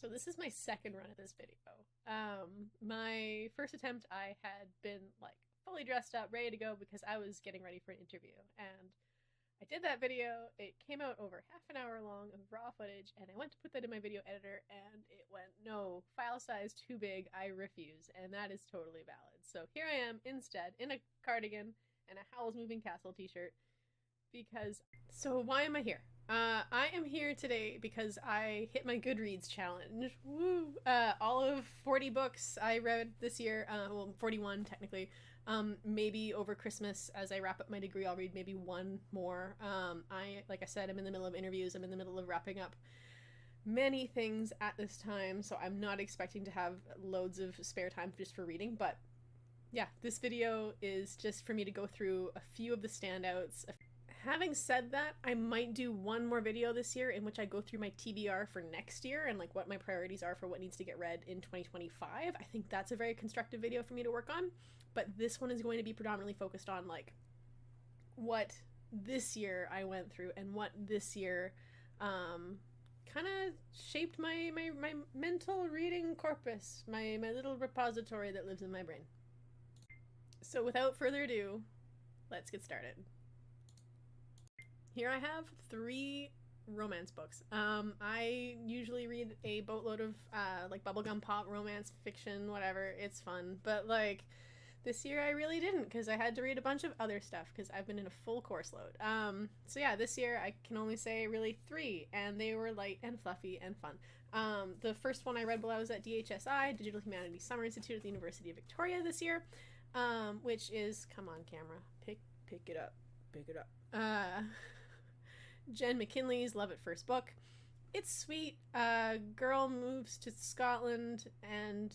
So this is my second run of this video. My first attempt, I had been like fully dressed up, ready to go because I was getting ready for an interview. And I did that video. It came out over half an hour long of raw footage, and I went to put that in my video editor, and it went, no, file size too big, I refuse. And that is totally valid. So here I am instead in a cardigan and a Howl's Moving Castle t-shirt because. So why am I here? I am here today because I hit my Goodreads challenge. Woo! All of 40 books I read this year. Well, 41 technically. Maybe over Christmas, as I wrap up my degree, I'll read maybe one more. Like I said, I'm in the middle of interviews. I'm in the middle of wrapping up many things at this time, so I'm not expecting to have loads of spare time just for reading. But yeah, this video is just for me to go through a few of the standouts. Having said that, I might do one more video this year in which I go through my TBR for next year and like what my priorities are for what needs to get read in 2025. I think that's a very constructive video for me to work on, but this one is going to be predominantly focused on like what this year I went through and what this year kind of shaped my mental reading corpus, my little repository that lives in my brain. So without further ado, let's get started. Here I have 3 romance books. I usually read a boatload of like bubblegum pop, romance, fiction, whatever. It's fun. But like this year I really didn't because I had to read a bunch of other stuff because I've been in a full course load. So yeah, this year I can only say really 3, and they were light and fluffy and fun. The first one I read while I was at DHSI, Digital Humanities Summer Institute at the University of Victoria this year, which is, come on camera, pick it up. Jen McKinley's Love at First Book. It's sweet. A girl moves to Scotland and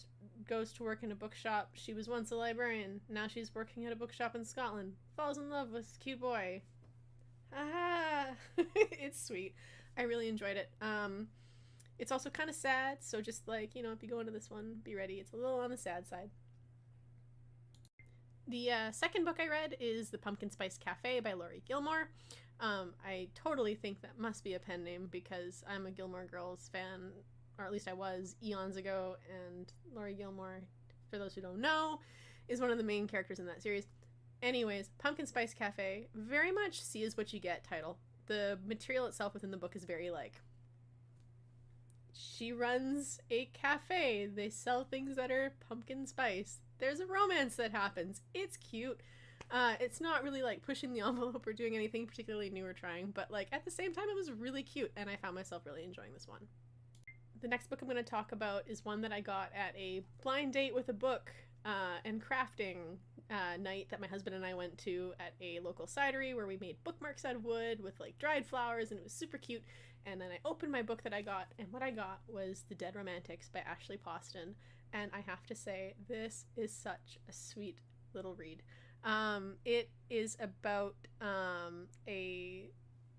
goes to work in a bookshop. She was once a librarian. Now she's working at a bookshop in Scotland. Falls in love with a cute boy. Ah, it's sweet. I really enjoyed it. It's also kind of sad, so just like, you know, if you go into this one, be ready. It's a little on the sad side. The second book I read is The Pumpkin Spice Cafe by Laurie Gilmore. I totally think that must be a pen name because I'm a Gilmore Girls fan, or at least I was eons ago, and Laurie Gilmore, for those who don't know, is one of the main characters in that series. Anyways, Pumpkin Spice Cafe, very much see is what you get title. The material itself within the book is very like, she runs a cafe, they sell things that are pumpkin spice, there's a romance that happens, it's cute. It's not really like pushing the envelope or doing anything particularly new or trying, but like at the same time it was really cute and I found myself really enjoying this one. The next book I'm going to talk about is one that I got at a blind date with a book and crafting night that my husband and I went to at a local cidery where we made bookmarks out of wood with like dried flowers, and it was super cute. And then I opened my book that I got, and what I got was The Dead Romantics by Ashley Poston, and I have to say this is such a sweet little read. It is about a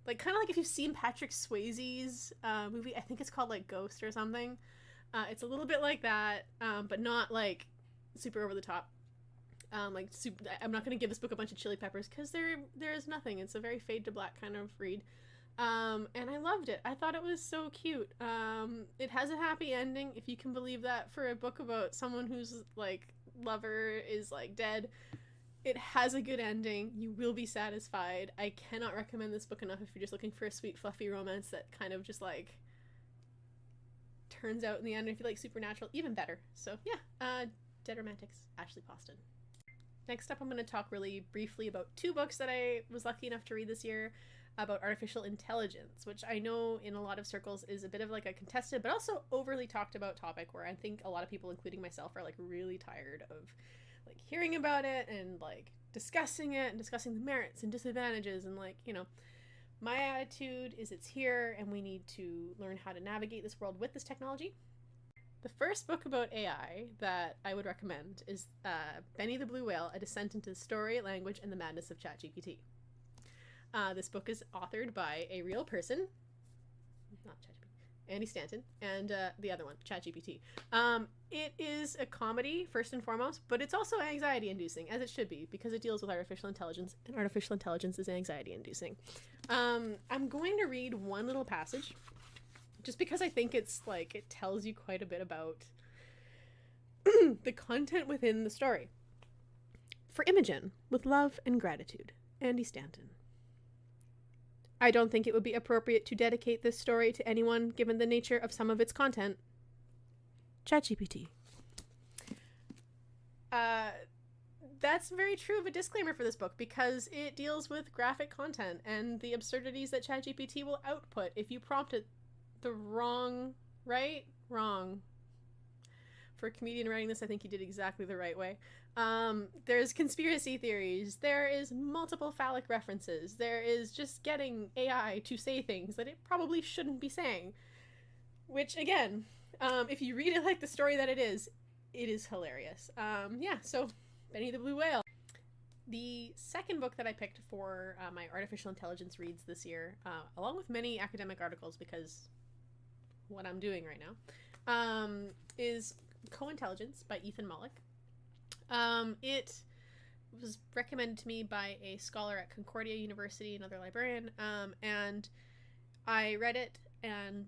like kind of like if you've seen Patrick Swayze's movie, I think it's called like Ghost or something. It's a little bit like that, but not like super over the top. I'm not going to give this book a bunch of chili peppers because there is nothing. It's a very fade to black kind of read. And I loved it. I thought it was so cute. It has a happy ending, if you can believe that, for a book about someone whose like lover is like dead. It has a good ending. You will be satisfied. I cannot recommend this book enough if you're just looking for a sweet, fluffy romance that kind of just like turns out in the end. If you like supernatural, even better. So yeah, Dead Romantics, Ashley Poston. Next up, I'm going to talk really briefly about 2 books that I was lucky enough to read this year about artificial intelligence, which I know in a lot of circles is a bit of like a contested but also overly talked about topic where I think a lot of people, including myself, are like really tired of like hearing about it and like discussing it and discussing the merits and disadvantages, and like, you know, my attitude is it's here and we need to learn how to navigate this world with this technology. The first book about AI that I would recommend is Benny the Blue Whale, A Descent into the Story, Language, and the Madness of ChatGPT. This book is authored by a real person, not ChatGPT, Andy Stanton, and the other one, ChatGPT. It is a comedy, first and foremost, but it's also anxiety-inducing, as it should be, because it deals with artificial intelligence, and artificial intelligence is anxiety-inducing. I'm going to read one little passage just because I think it's like it tells you quite a bit about the content within the story. For Imogen, with love and gratitude, Andy Stanton. I don't think it would be appropriate to dedicate this story to anyone given the nature of some of its content. ChatGPT. That's very true of a disclaimer for this book, because it deals with graphic content and the absurdities that ChatGPT will output if you prompt it the wrong, right? Wrong. For a comedian writing this, I think he did exactly the right way. There's conspiracy theories. There is multiple phallic references. There is just getting AI to say things that it probably shouldn't be saying. Which, again, if you read it like the story that it is hilarious. Yeah, so Benny the Blue Whale. The second book that I picked for my artificial intelligence reads this year, along with many academic articles, because what I'm doing right now, is Co-Intelligence by Ethan Mollick. It was recommended to me by a scholar at Concordia University, another librarian, and I read it, and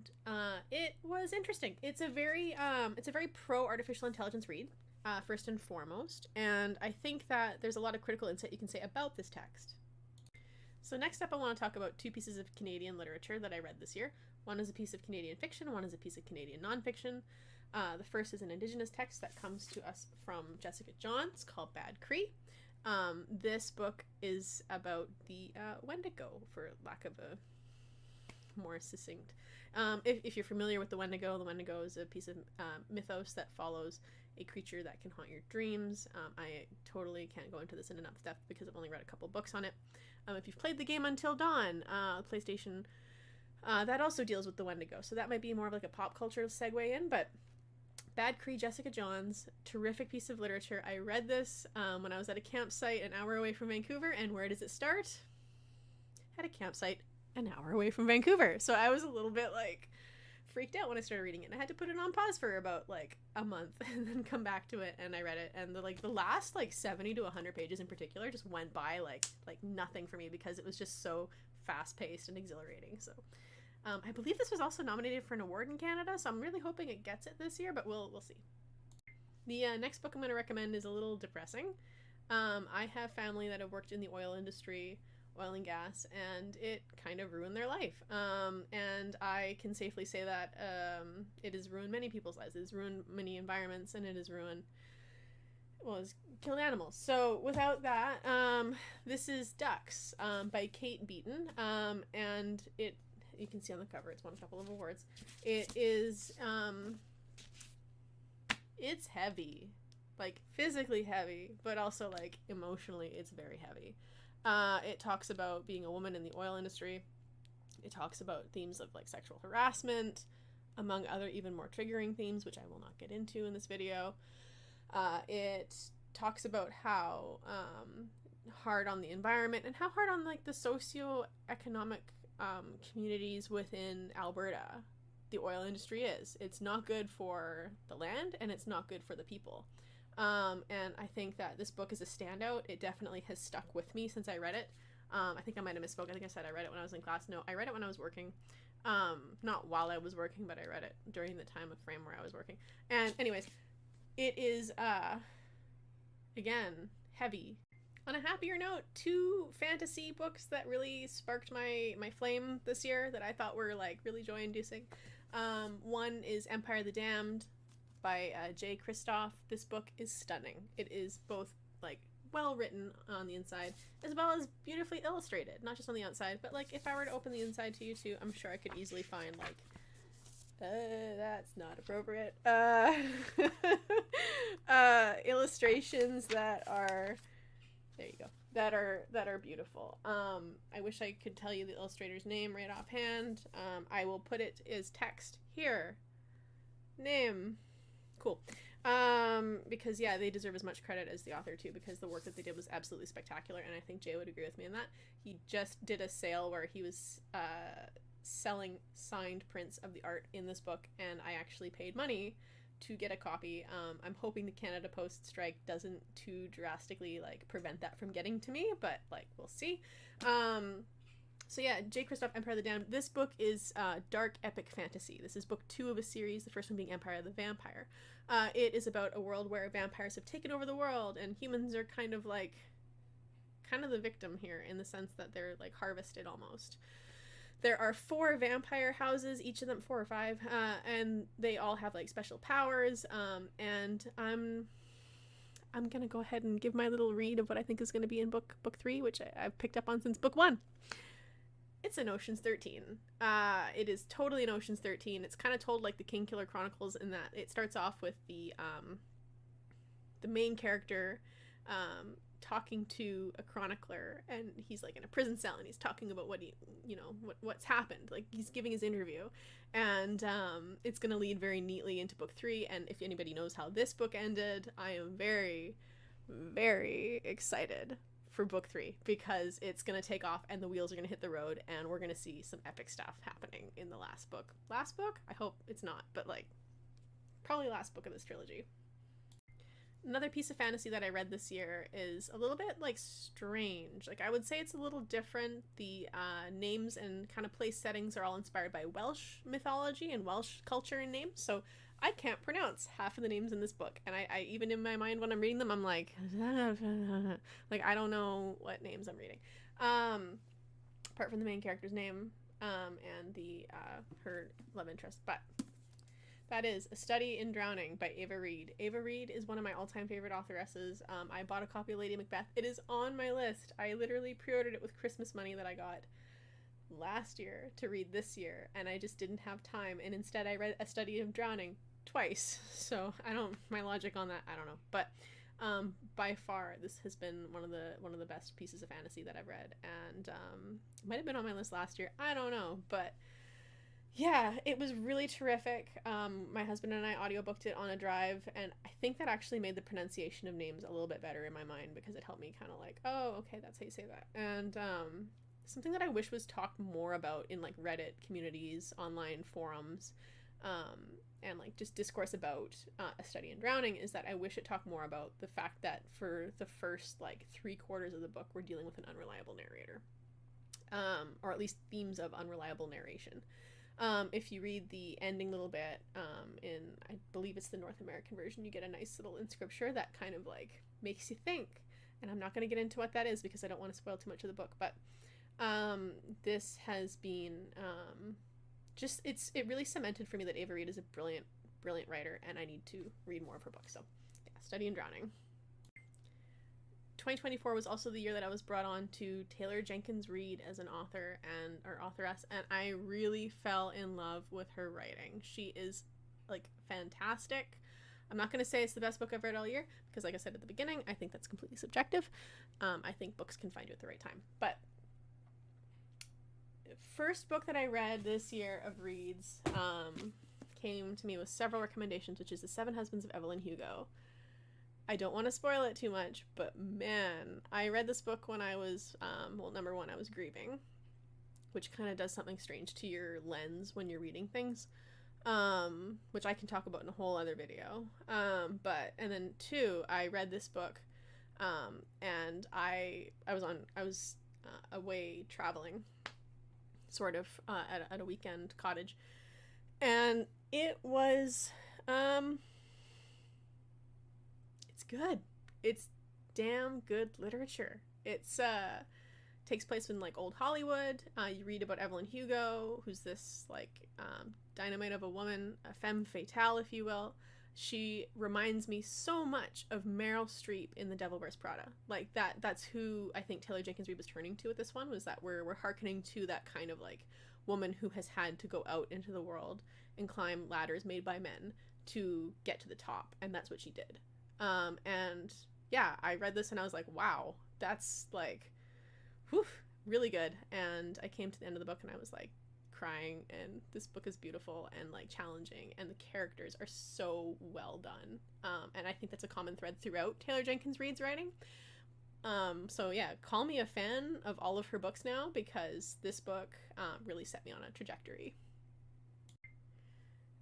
it was interesting. It's a very pro artificial intelligence read, first and foremost, and I think that there's a lot of critical insight you can say about this text. So next up, I want to talk about two pieces of Canadian literature that I read this year. One is a piece of Canadian fiction, one is a piece of Canadian nonfiction. The first is an Indigenous text that comes to us from Jessica Johns called Bad Cree. This book is about the Wendigo, for lack of a more succinct. If you're familiar with the Wendigo is a piece of mythos that follows a creature that can haunt your dreams. I totally can't go into this in enough depth because I've only read a couple books on it. If you've played the game Until Dawn, PlayStation, that also deals with the Wendigo, so that might be more of like a pop culture segue in, but Bad Cree, Jessica Johns, terrific piece of literature. I read this when I was at a campsite an hour away from Vancouver, and where does it start? At a campsite an hour away from Vancouver. So I was a little bit like freaked out when I started reading it, and I had to put it on pause for about like a month and then come back to it, and I read it, and the last like 70 to 100 pages in particular just went by like nothing for me, because it was just so fast-paced and exhilarating. So I believe this was also nominated for an award in Canada, so I'm really hoping it gets it this year, but we'll see. The next book I'm going to recommend is a little depressing. I have family that have worked in the oil industry, oil and gas, and it kind of ruined their life. And I can safely say that it has ruined many people's lives. It has ruined many environments, and it has ruined, well, it's killed animals. So without that, this is Ducks by Kate Beaton, and it, you can see on the cover, it's won a couple of awards. It is, it's heavy, like physically heavy, but also like emotionally it's very heavy. It talks about being a woman in the oil industry. It talks about themes of like sexual harassment, among other even more triggering themes, which I will not get into in this video. It talks about how hard on the environment and how hard on like the socioeconomic communities within Alberta the oil industry is. It's not good for the land, and it's not good for the people. And I think that this book is a standout. It definitely has stuck with me since I read it. I think I might have misspoke. I think I said I read it when I was in class. No, I read it when I was working. Not while I was working, but I read it during the time of frame where I was working. And anyways, it is, again, heavy. On a happier note, two fantasy books that really sparked my flame this year that I thought were like really joy-inducing. One is Empire the Damned by Jay Kristoff. This book is stunning. It is both like well written on the inside as well as beautifully illustrated, not just on the outside, but like if I were to open the inside to you too, I'm sure I could easily find like that's not appropriate illustrations that are, there you go, that are beautiful. I wish I could tell you the illustrator's name right offhand. I will put it as text here. Name. Cool. Because yeah, they deserve as much credit as the author too, because the work that they did was absolutely spectacular, and I think Jay would agree with me in that. He just did a sale where he was selling signed prints of the art in this book, and I actually paid money to get a copy. I'm hoping the Canada Post strike doesn't too drastically like prevent that from getting to me, but like we'll see. So yeah, J. Kristoff, Empire of the Damned. This book is dark epic fantasy. This is book 2 of a series, the first one being Empire of the Vampire. It is about a world where vampires have taken over the world, and humans are kind of the victim here, in the sense that they're like harvested almost. There are 4 vampire houses, each of them 4 or 5, and they all have like special powers. And I'm gonna go ahead and give my little read of what I think is gonna be in book 3, which I've picked up on since book 1. It's an Ocean's 13. It is totally an Ocean's 13. It's kind of told like the Kingkiller Chronicles, in that it starts off with the main character talking to a chronicler, and he's like in a prison cell, and he's talking about what's happened. Like, he's giving his interview, and it's going to lead very neatly into book 3. And if anybody knows how this book ended, I am very, very excited for book 3, because it's going to take off and the wheels are going to hit the road, and we're going to see some epic stuff happening in the last book. I hope it's not, but like probably last book of this trilogy. Another piece of fantasy that I read this year is a little bit like strange. Like, I would say it's a little different. The names and kind of place settings are all inspired by Welsh mythology and Welsh culture and names. So I can't pronounce half of the names in this book. And I even in my mind when I'm reading them, I'm like, like, I don't know what names I'm reading. Apart from the main character's name and the her love interest. But that is A Study in Drowning by Ava Reid. Ava Reid is one of my all-time favorite authoresses. I bought a copy of Lady Macbeth. It is on my list. I literally pre-ordered it with Christmas money that I got last year to read this year, and I just didn't have time, and instead I read A Study in Drowning twice. So my logic on that, I don't know. But by far, this has been one of the best pieces of fantasy that I've read, and it might have been on my list last year. I don't know, but yeah, it was really terrific. My husband and I audiobooked it on a drive, and I think that actually made the pronunciation of names a little bit better in my mind, because it helped me kind of like, oh, okay, that's how you say that. And something that I wish was talked more about in like Reddit communities, online forums, and like just discourse about A Study in Drowning, is that I wish it talked more about the fact that for the first like 3/4 of the book, we're dealing with an unreliable narrator, or at least themes of unreliable narration. If you read the ending little bit, in, I believe it's the North American version, you get a nice little inscripture that kind of like makes you think. And I'm not going to get into what that is because I don't want to spoil too much of the book, but this has been it really cemented for me that Ava Reid is a brilliant writer, and I need to read more of her books. So yeah, Study in Drowning. 2024 was also the year that I was brought on to Taylor Jenkins Reid as an author or authoress, and I really fell in love with her writing. She is like fantastic. I'm not going to say it's the best book I've read all year, because like I said at the beginning, I think that's completely subjective. I think books can find you at the right time. But the first book that I read this year of Reid's came to me with several recommendations, which is The Seven Husbands of Evelyn Hugo. I don't want to spoil it too much, but man, I read this book when I was, number one, I was grieving, which kind of does something strange to your lens when you're reading things, which I can talk about in a whole other video. And then 2, I read this book, and I was away traveling, sort of, at a weekend cottage, and it was, good. It's damn good literature. It's takes place in like old Hollywood. You read about Evelyn Hugo, who's this like dynamite of a woman, a femme fatale, if you will. She reminds me so much of Meryl Streep in The Devil Wears Prada. Like that's who I think Taylor Jenkins Reid was turning to with this one, was that we're hearkening to that kind of like woman who has had to go out into the world and climb ladders made by men to get to the top, and that's what she did. And yeah, I read this and I was like, wow, that's like, whew, really good. And I came to the end of the book and I was like crying, and this book is beautiful and like challenging, and the characters are so well done. And I think that's a common thread throughout Taylor Jenkins Reid's writing. So yeah, call me a fan of all of her books now, because this book really set me on a trajectory.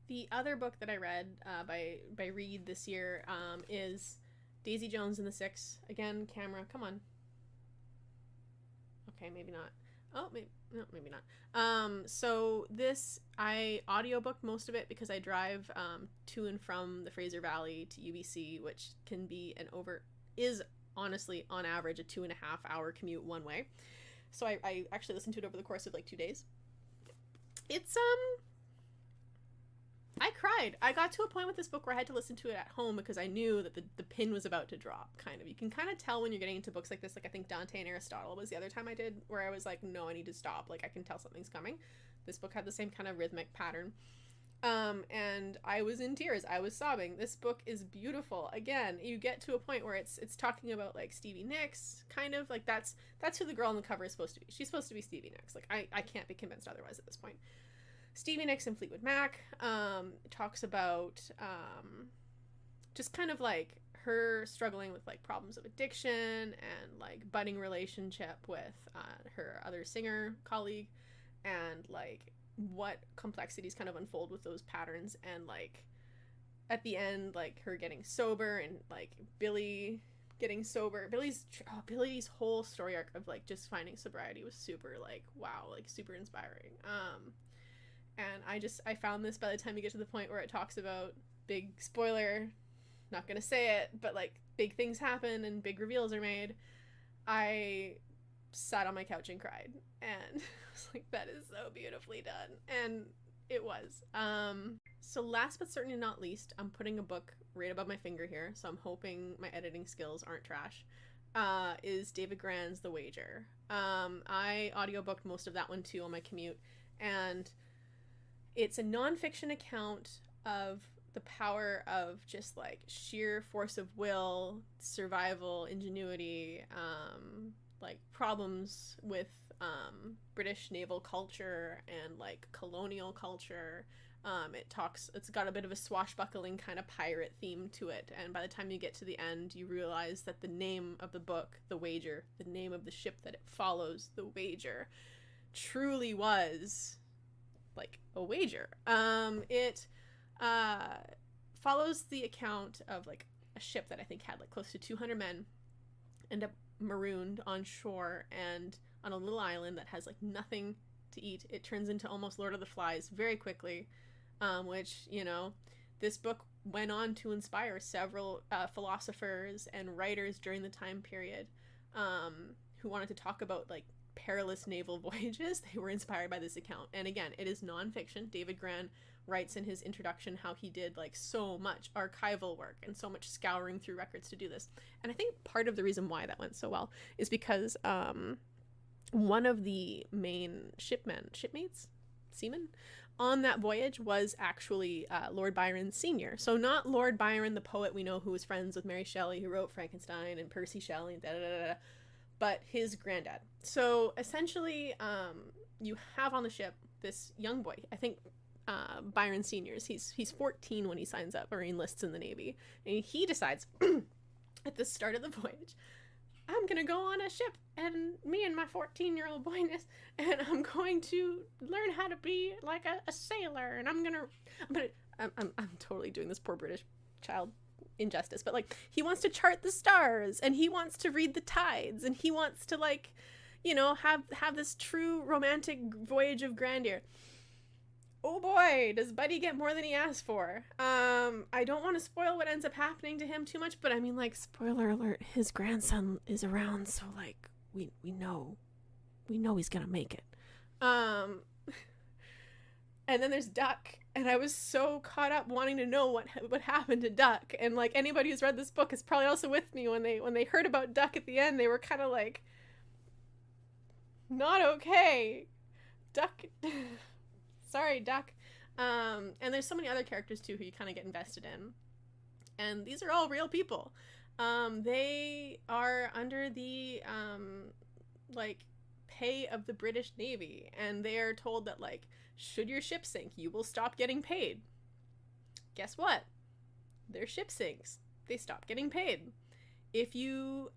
The other book that I read by Reid this year is Daisy Jones and the Six. Again, camera, come on. Okay, maybe not. Oh, maybe no, maybe not. So this I audiobooked most of it because I drive to and from the Fraser Valley to UBC, which can be is honestly on average a 2.5 hour commute one way. So I actually listened to it over the course of like 2 days. It's I cried. I got to a point with this book where I had to listen to it at home because I knew that the pin was about to drop, kind of. You can kind of tell when you're getting into books like this. Like, I think Dante and Aristotle was the other time I did, where I was like, no, I need to stop. Like, I can tell something's coming. This book had the same kind of rhythmic pattern. And I was in tears. I was sobbing. This book is beautiful. Again, you get to a point where it's talking about, like, Stevie Nicks, kind of. Like, that's who the girl on the cover is supposed to be. She's supposed to be Stevie Nicks. Like, I can't be convinced otherwise at this point. Stevie Nicks and Fleetwood Mac talks about just kind of like her struggling with like problems of addiction and like budding relationship with her other singer colleague, and like what complexities kind of unfold with those patterns, and like at the end like her getting sober and like Billy getting sober. Billy's whole story arc of like just finding sobriety was super like wow, like super inspiring. And I found this by the time you get to the point where it talks about big spoiler, not gonna say it, but like big things happen and big reveals are made. I sat on my couch and cried, and I was like, that is so beautifully done. And it was. So last but certainly not least, I'm putting a book right above my finger here, so I'm hoping my editing skills aren't trash, is David Grann's The Wager. I audiobooked most of that one too on my commute, and it's a nonfiction account of the power of just like sheer force of will, survival, ingenuity, like problems with British naval culture and like colonial culture. It's got a bit of a swashbuckling kind of pirate theme to it, and by the time you get to the end, you realize that the name of the book, The Wager, the name of the ship that it follows, The Wager, truly was like a wager. It follows the account of like a ship that I think had like close to 200 men end up marooned on shore and on a little island that has like nothing to eat. It turns into almost Lord of the Flies very quickly, which, you know, this book went on to inspire several philosophers and writers during the time period who wanted to talk about like perilous naval voyages. They were inspired by this account. And again, it is nonfiction. David Grann writes in his introduction how he did like so much archival work and so much scouring through records to do this. And I think part of the reason why that went so well is because one of the main seamen on that voyage was actually Lord Byron Sr. So not Lord Byron, the poet we know who was friends with Mary Shelley, who wrote Frankenstein and Percy Shelley and da-da-da-da, but his granddad. So essentially, you have on the ship this young boy. I think Byron Sr.'s, he's 14 when he signs up or enlists in the Navy. And he decides at the start of the voyage, I'm going to go on a ship, and me and my 14-year-old boyness, and I'm going to learn how to be like a sailor, and I'm totally doing this poor British child injustice, but like he wants to chart the stars, and he wants to read the tides, and he wants to like, you know, have this true romantic voyage of grandeur. Oh boy, does Buddy get more than he asked for. I don't want to spoil what ends up happening to him too much, but I mean, like, spoiler alert, his grandson is around, so like we know he's gonna make it. And then there's Duck, and I was so caught up wanting to know what happened to Duck. And like anybody who's read this book is probably also with me when they heard about Duck at the end. They were kind of like, not okay. Duck, sorry, Duck. And there's so many other characters too who you kind of get invested in. And these are all real people. They are under the like pay of the British Navy, and they are told that like, should your ship sink, you will stop getting paid. Guess what? Their ship sinks. They stop getting paid. If you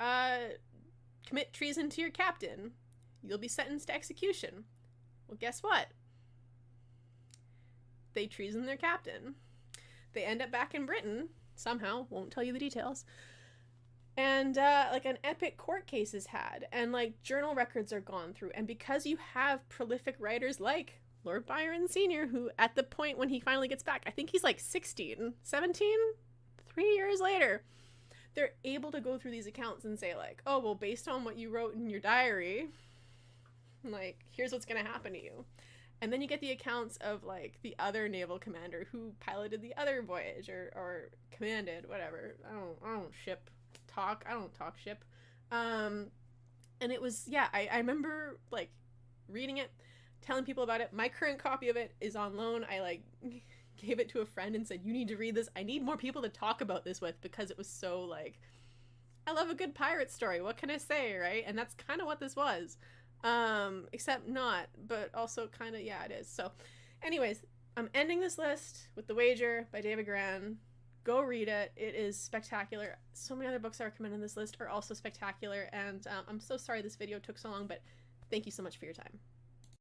commit treason to your captain, you'll be sentenced to execution. Well, guess what? They treason their captain. They end up back in Britain, somehow, won't tell you the details. and like an epic court case is had, and like journal records are gone through, and because you have prolific writers like Lord Byron Sr., who at the point when he finally gets back, I think he's like 16, 17, 3 years later, they're able to go through these accounts and say like, oh, well, based on what you wrote in your diary, like, here's what's going to happen to you. And then you get the accounts of like the other naval commander who piloted the other voyage, or commanded, whatever. I don't talk ship. And it was, yeah, I remember like reading it, telling people about it. My current copy of it is on loan. I like gave it to a friend and said, you need to read this. I need more people to talk about this with, because it was so like, I love a good pirate story. What can I say, right? And that's kind of what this was. Except not, but also kind of, yeah, it is. So anyways, I'm ending this list with The Wager by David Grann. Go read it. It is spectacular. So many other books I recommend in this list are also spectacular, and I'm so sorry this video took so long, but thank you so much for your time.